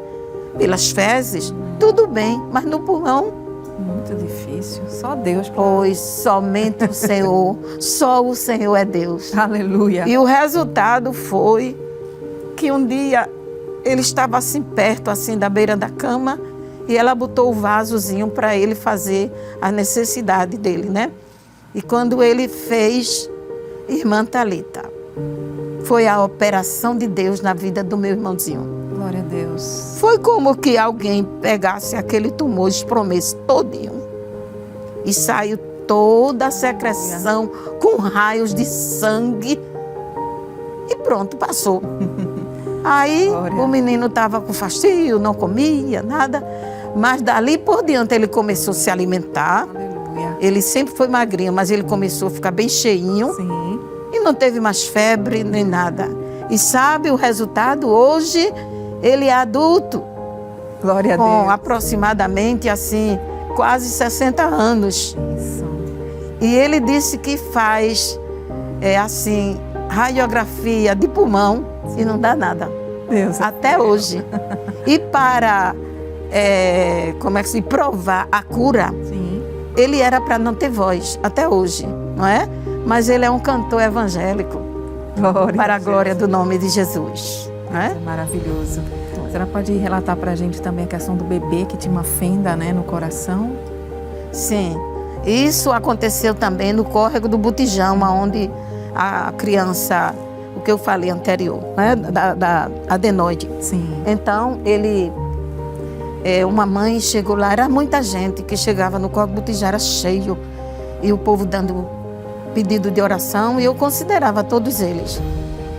C: pelas fezes, tudo bem, mas no pulmão,
A: muito difícil. Só Deus.
C: Pois somente o Senhor, só o Senhor é Deus.
A: Aleluia.
C: E o resultado foi que um dia ele estava assim perto, assim da beira da cama, e ela botou o vasozinho para ele fazer a necessidade dele, né? E quando ele fez, irmã Thalita, foi a operação de Deus na vida do meu irmãozinho.
A: Glória a Deus.
C: Foi como que alguém pegasse aquele tumor, espremesse todinho, e saiu toda a secreção com raios de sangue, e pronto, passou. Aí o menino estava com fastio, não comia nada, mas dali por diante ele começou a se alimentar. Ele sempre foi magrinho, mas ele começou a ficar bem cheinho.
A: Sim.
C: E não teve mais febre nem nada. E sabe o resultado? Hoje ele é adulto.
A: Glória a Deus.
C: Com aproximadamente assim, quase 60 anos.
A: Isso.
C: E ele disse que faz assim, radiografia de pulmão e não dá nada.
A: Deus.
C: Até hoje. E para provar a cura,
A: sim,
C: ele era para não ter voz, até hoje, não é? Mas ele é um cantor evangélico.
A: Glória
C: para a glória do nome de Jesus. Não é?
A: É maravilhoso. A senhora pode relatar para a gente também a questão do bebê que tinha uma fenda, né, no coração?
C: Sim. Isso aconteceu também no córrego do Botijão, onde a criança, o que eu falei anterior, né, da adenoide.
A: Sim.
C: Então, uma mãe chegou lá, era muita gente que chegava no córrego do Botijão, era cheio, e o povo dando pedido de oração, e eu considerava todos eles.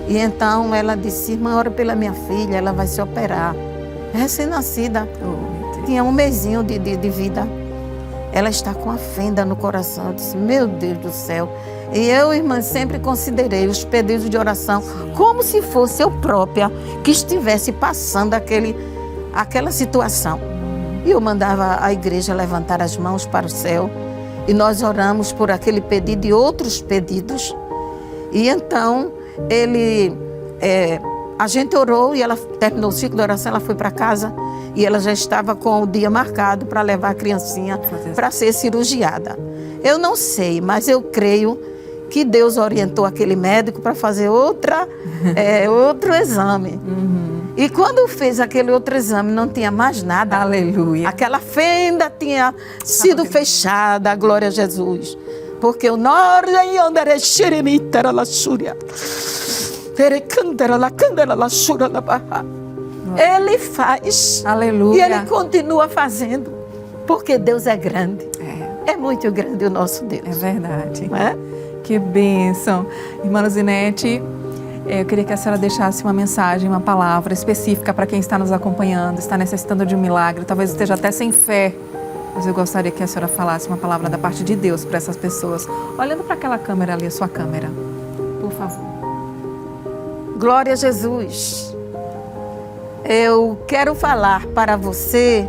C: E então ela disse: irmã, ora pela minha filha, ela vai se operar. Recém-nascida, tinha um mesinho de vida. Ela está com a fenda no coração. Eu disse: meu Deus do céu. E eu, irmã, sempre considerei os pedidos de oração como se fosse eu própria que estivesse passando aquela situação. E eu mandava a igreja levantar as mãos para o céu. E nós oramos por aquele pedido e outros pedidos. E então, a gente orou e ela terminou o ciclo de oração, ela foi para casa e ela já estava com o dia marcado para levar a criancinha para ser cirurgiada. Eu não sei, mas eu creio que Deus orientou aquele médico para fazer outro exame. E quando fez aquele outro exame, não tinha mais nada.
A: Aleluia.
C: Aquela fenda tinha sido fechada, glória a Jesus. Porque o norte era xeremitera la xúria. Ele faz.
A: Aleluia.
C: E Ele continua fazendo. Porque Deus é grande. É muito grande o nosso Deus.
A: É verdade.
C: Não é?
A: Que bênção. Irmã Luzinete, eu queria que a senhora deixasse uma mensagem, uma palavra específica para quem está nos acompanhando, está necessitando de um milagre, talvez esteja até sem fé. Mas eu gostaria que a senhora falasse uma palavra da parte de Deus para essas pessoas. Olhando para aquela câmera ali, a sua câmera, por favor.
C: Glória a Jesus. Eu quero falar para você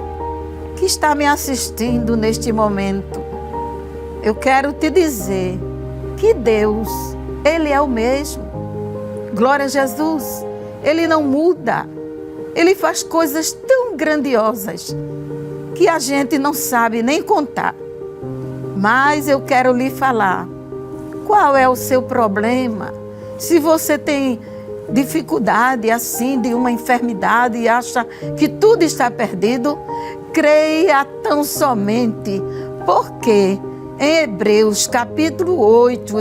C: que está me assistindo neste momento. Eu quero te dizer que Deus, Ele é o mesmo. Glória a Jesus. Ele não muda. Ele faz coisas tão grandiosas que a gente não sabe nem contar. Mas eu quero lhe falar, qual é o seu problema? Se você tem dificuldade assim de uma enfermidade e acha que tudo está perdido, creia tão somente, porque em Hebreus capítulo 8,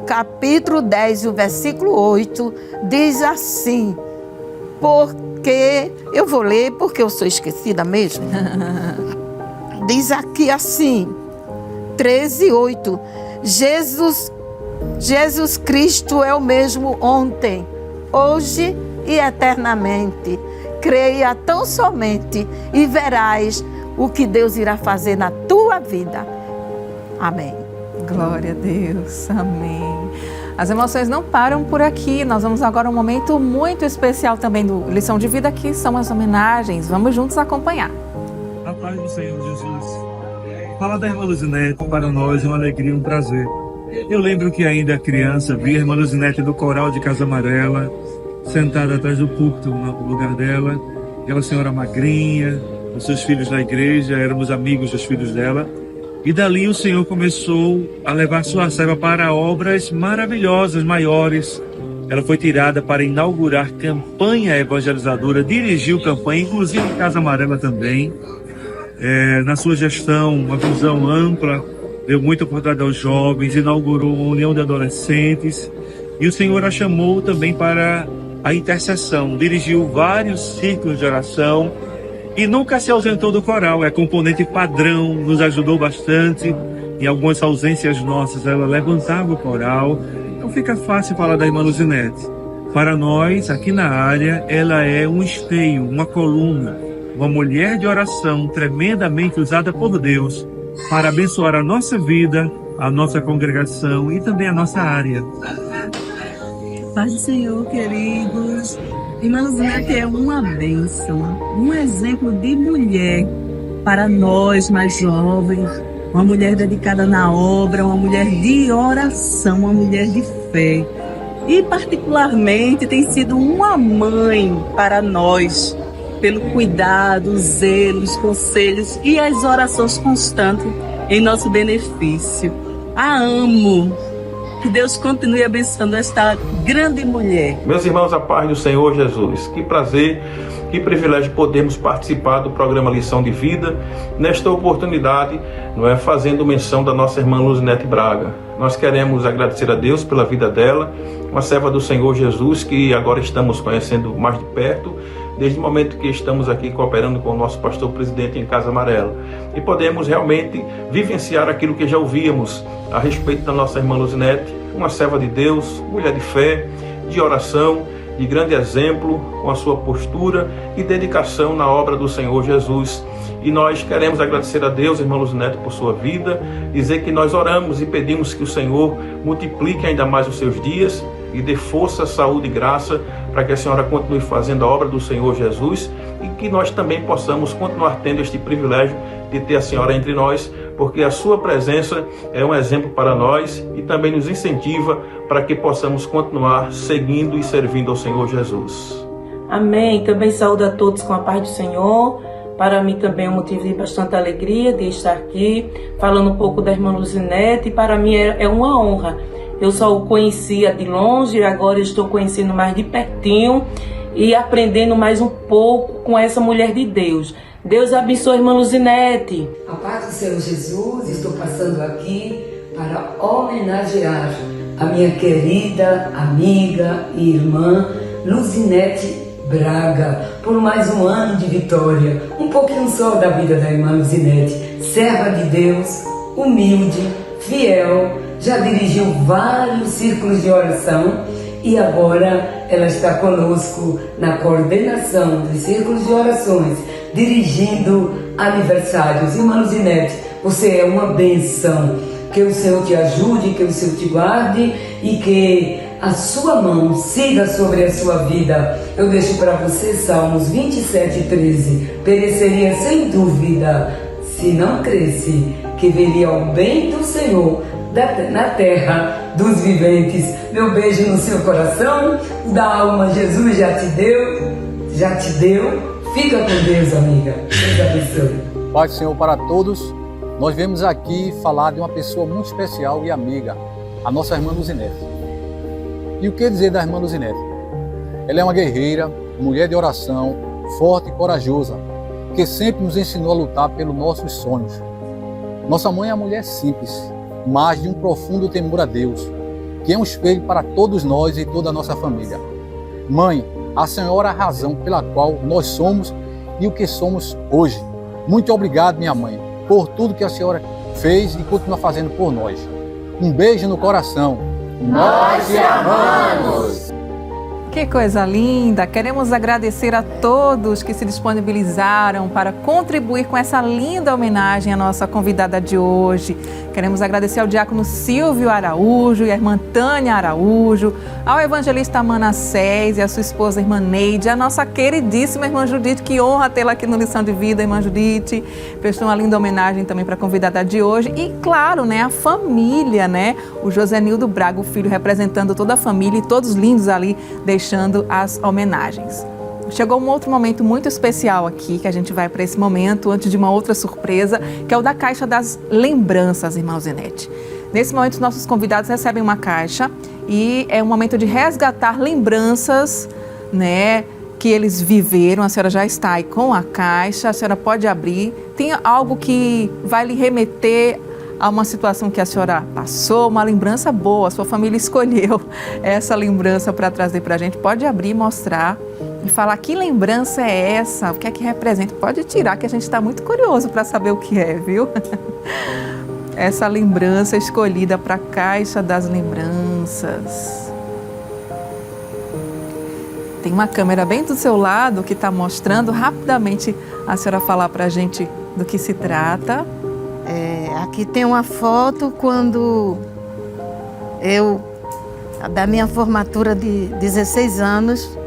C: capítulo 10 e o versículo 8, diz assim, porque, eu vou ler porque eu sou esquecida mesmo, diz aqui assim, 13:8, Jesus Cristo é o mesmo ontem, hoje e eternamente. Creia tão somente e verás o que Deus irá fazer na tua vida. Amém.
A: Glória a Deus. Amém. As emoções não param por aqui. Nós vamos agora a um momento muito especial também do Lição de Vida, que são as homenagens. Vamos juntos acompanhar.
D: A paz do Senhor Jesus. Falar da irmã Luzinete para nós é uma alegria, um prazer. Eu lembro que ainda criança vi a irmã Luzinete do coral de Casa Amarela, sentada atrás do púlpito no lugar dela, aquela senhora magrinha, os seus filhos na igreja, éramos amigos dos filhos dela. E dali o Senhor começou a levar sua serva para obras maravilhosas, maiores. Ela foi tirada para inaugurar campanha evangelizadora, dirigiu campanha, inclusive em Casa Amarela também. Na sua gestão, uma visão ampla, deu muita oportunidade aos jovens, inaugurou uma união de adolescentes. E o Senhor a chamou também para a intercessão, dirigiu vários círculos de oração e nunca se ausentou do coral, é componente padrão, nos ajudou bastante. Em algumas ausências nossas, ela levantava o coral. Então fica fácil falar da irmã Luzinete. Para nós, aqui na área, ela é um esteio, uma coluna, uma mulher de oração tremendamente usada por Deus para abençoar a nossa vida, a nossa congregação e também a nossa área.
E: Paz do Senhor, queridos. Irmã Luzinete é uma bênção, um exemplo de mulher para nós mais jovens, uma mulher dedicada na obra, uma mulher de oração, uma mulher de fé. E particularmente tem sido uma mãe para nós, pelo cuidado, zelo, os conselhos e as orações constantes em nosso benefício. A amo. Que Deus continue abençoando esta grande mulher.
F: Meus irmãos, a paz do Senhor Jesus. Que prazer, que privilégio podermos participar do programa Lição de Vida. Nesta oportunidade, fazendo menção da nossa irmã Luzinete Braga. Nós queremos agradecer a Deus pela vida dela, uma serva do Senhor Jesus que agora estamos conhecendo mais de perto, desde o momento que estamos aqui cooperando com o nosso pastor presidente em Casa Amarela. E podemos realmente vivenciar aquilo que já ouvíamos a respeito da nossa irmã Luzinete, uma serva de Deus, mulher de fé, de oração, de grande exemplo, com a sua postura e dedicação na obra do Senhor Jesus. E nós queremos agradecer a Deus, irmã Luzinete, por sua vida, dizer que nós oramos e pedimos que o Senhor multiplique ainda mais os seus dias, e dê força, saúde e graça para que a senhora continue fazendo a obra do Senhor Jesus e que nós também possamos continuar tendo este privilégio de ter a senhora entre nós, porque a sua presença é um exemplo para nós e também nos incentiva para que possamos continuar seguindo e servindo ao Senhor Jesus.
G: Amém. Também saúdo a todos com a paz do Senhor. Para mim também é um motivo de bastante alegria de estar aqui, falando um pouco da irmã Luzinete. Para mim é uma honra. Eu só o conhecia de longe e agora estou conhecendo mais de pertinho e aprendendo mais um pouco com essa mulher de Deus. Deus abençoe a irmã Luzinete.
H: A paz do Senhor Jesus, estou passando aqui para homenagear a minha querida amiga e irmã Luzinete Braga, por mais um ano de vitória, um pouquinho só da vida da irmã Luzinete, serva de Deus, humilde, fiel, já dirigiu vários círculos de oração e agora ela está conosco na coordenação dos círculos de orações, dirigindo aniversários. Irmã Luzinete, você é uma bênção, que o Senhor te ajude, que o Senhor te guarde e que a sua mão siga sobre a sua vida. Eu deixo para você Salmos 27:13. Pereceria sem dúvida, se não cresce, que veria o bem do Senhor na terra dos viventes. Meu beijo no seu coração, da alma, Jesus já te deu. Fica com Deus, amiga. Deus abençoe.
I: Paz do Senhor para todos. Nós viemos aqui falar de uma pessoa muito especial e amiga, a nossa irmã Luzinete. E o que dizer da irmã Luzinete? Ela é uma guerreira, mulher de oração, forte e corajosa, que sempre nos ensinou a lutar pelos nossos sonhos. Nossa mãe é uma mulher simples, mas de um profundo temor a Deus, que é um espelho para todos nós e toda a nossa família. Mãe, a senhora é a razão pela qual nós somos e o que somos hoje. Muito obrigado, minha mãe, por tudo que a senhora fez e continua fazendo por nós. Um beijo no coração.
H: Nós te amamos!
A: Que coisa linda! Queremos agradecer a todos que se disponibilizaram para contribuir com essa linda homenagem à nossa convidada de hoje. Queremos agradecer ao diácono Silvio Araújo e à irmã Tânia Araújo, ao evangelista Manassés e à sua esposa, irmã Neide, a nossa queridíssima irmã Judite, que honra tê-la aqui no Lição de Vida, irmã Judite. Prestou uma linda homenagem também para a convidada de hoje. E, claro, a família, o Josenildo Braga, o filho, representando toda a família e todos lindos ali, deixando as homenagens. Chegou um outro momento muito especial aqui, que a gente vai para esse momento, antes de uma outra surpresa, que é o da Caixa das Lembranças, irmã Luzinete. Nesse momento, os nossos convidados recebem uma caixa e é um momento de resgatar lembranças, que eles viveram. A senhora já está aí com a caixa, a senhora pode abrir. Tem algo que vai lhe remeter a uma situação que a senhora passou, uma lembrança boa, a sua família escolheu essa lembrança para trazer para a gente. Pode abrir, mostrar e falar que lembrança é essa, o que é que representa. Pode tirar, que a gente está muito curioso para saber o que é, viu? Essa lembrança escolhida para a Caixa das Lembranças. Tem uma câmera bem do seu lado que está mostrando rapidamente a senhora falar para a gente do que se trata.
C: Aqui tem uma foto da minha formatura de 16 anos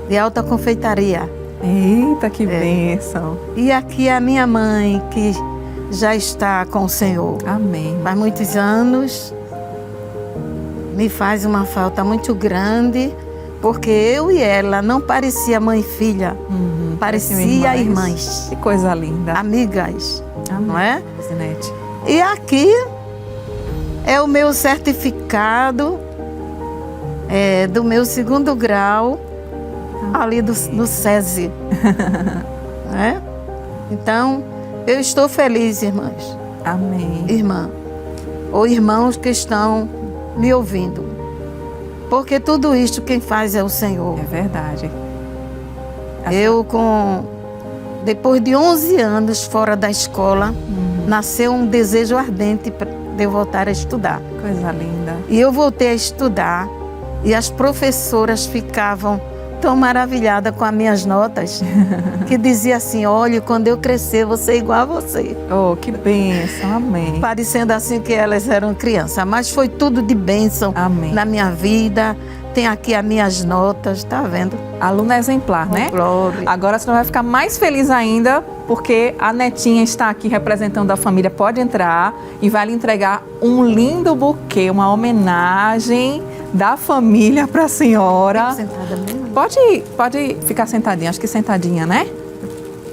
C: de alta confeitaria.
A: Eita, que bênção!
C: E aqui a minha mãe, que já está com o Senhor.
A: Amém.
C: Faz muitos anos, me faz uma falta muito grande, porque eu e ela não parecia mãe e filha, parecia irmãs.
A: Que coisa linda.
C: Amigas,
A: Amém.
C: Não é?
A: Luzinete.
C: E aqui é o meu certificado do meu 2º grau, ali no SESI. Então, eu estou feliz, irmãs.
A: Amém.
C: Irmã, ou irmãos que estão me ouvindo. Porque tudo isto quem faz é o Senhor.
A: É verdade.
C: Depois de 11 anos fora da escola, nasceu um desejo ardente de eu voltar a estudar.
A: Coisa linda.
C: E eu voltei a estudar e as professoras ficavam tão maravilhadas com as minhas notas, que dizia assim: olha, quando eu crescer, vou ser igual a você.
A: Oh, que bênção, amém.
C: Parecendo assim que elas eram crianças, mas foi tudo de bênção
A: Amém.
C: na minha vida, Tem aqui as minhas notas, tá vendo?
A: Aluna exemplar, né?
C: Glória.
A: Agora você vai ficar mais feliz ainda, porque a netinha está aqui representando a família. Pode entrar e vai lhe entregar um lindo buquê, uma homenagem da família para a senhora.
C: Sentada mesmo?
A: Pode ficar sentadinha, acho que sentadinha, né?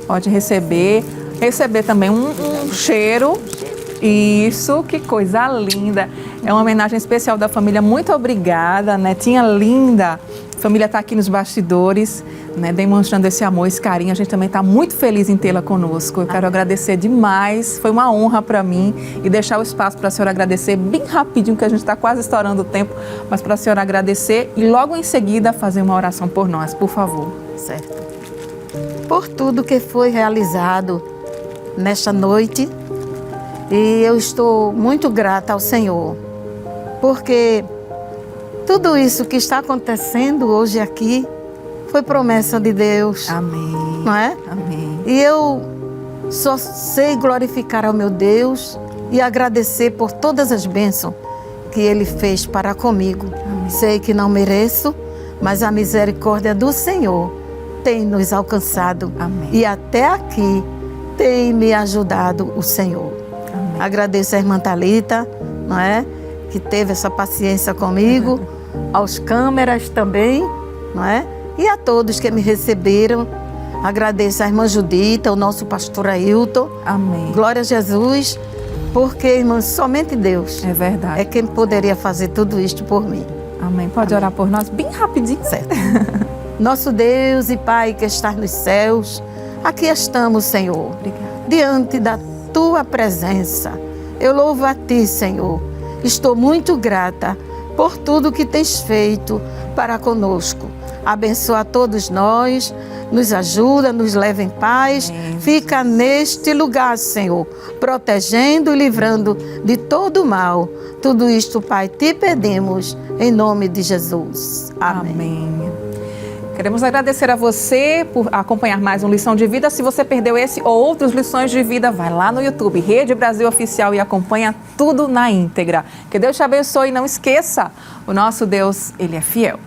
A: Pode receber também um cheiro. Isso, que coisa linda. É uma homenagem especial da família. Muito obrigada, netinha linda. A família está aqui nos bastidores, né, demonstrando esse amor, esse carinho. A gente também está muito feliz em tê-la conosco. Eu quero agradecer demais. Foi uma honra para mim e deixar o espaço para a senhora agradecer bem rapidinho, que a gente está quase estourando o tempo, mas para a senhora agradecer e logo em seguida fazer uma oração por nós, por favor.
C: Certo. Por tudo que foi realizado nesta noite, e eu estou muito grata ao Senhor, porque tudo isso que está acontecendo hoje aqui foi promessa de Deus.
A: Amém.
C: Não é?
A: Amém.
C: E eu só sei glorificar ao meu Deus e agradecer por todas as bênçãos que Ele fez para comigo.
A: Amém.
C: Sei que não mereço, mas a misericórdia do Senhor tem nos alcançado.
A: Amém.
C: E até aqui tem me ajudado o Senhor.
A: Amém.
C: Agradeço a irmã Thalita, não é? Que teve essa paciência comigo, aos câmeras também, não é? E a todos que me receberam. Agradeço a irmã Judita, o nosso pastor Ailton.
A: Amém.
C: Glória a Jesus, porque, irmã, somente Deus
A: É verdade.
C: é quem poderia fazer tudo isto por mim.
A: Amém. Pode orar por nós bem rapidinho?
C: Certo. Nosso Deus e Pai que estás nos céus, aqui estamos, Senhor,
A: Obrigada.
C: diante da Tua presença. Eu louvo a Ti, Senhor. Estou muito grata por tudo que tens feito para conosco. Abençoa a todos nós, nos ajuda, nos leva em paz.
A: Amém.
C: Fica neste lugar, Senhor, protegendo e livrando de todo o mal. Tudo isto, Pai, te pedimos em nome de Jesus. Amém.
A: Amém. Queremos agradecer a você por acompanhar mais um Lição de Vida. Se você perdeu esse ou outros Lições de Vida, vai lá no YouTube, Rede Brasil Oficial, e acompanha tudo na íntegra. Que Deus te abençoe e não esqueça, o nosso Deus, Ele é fiel.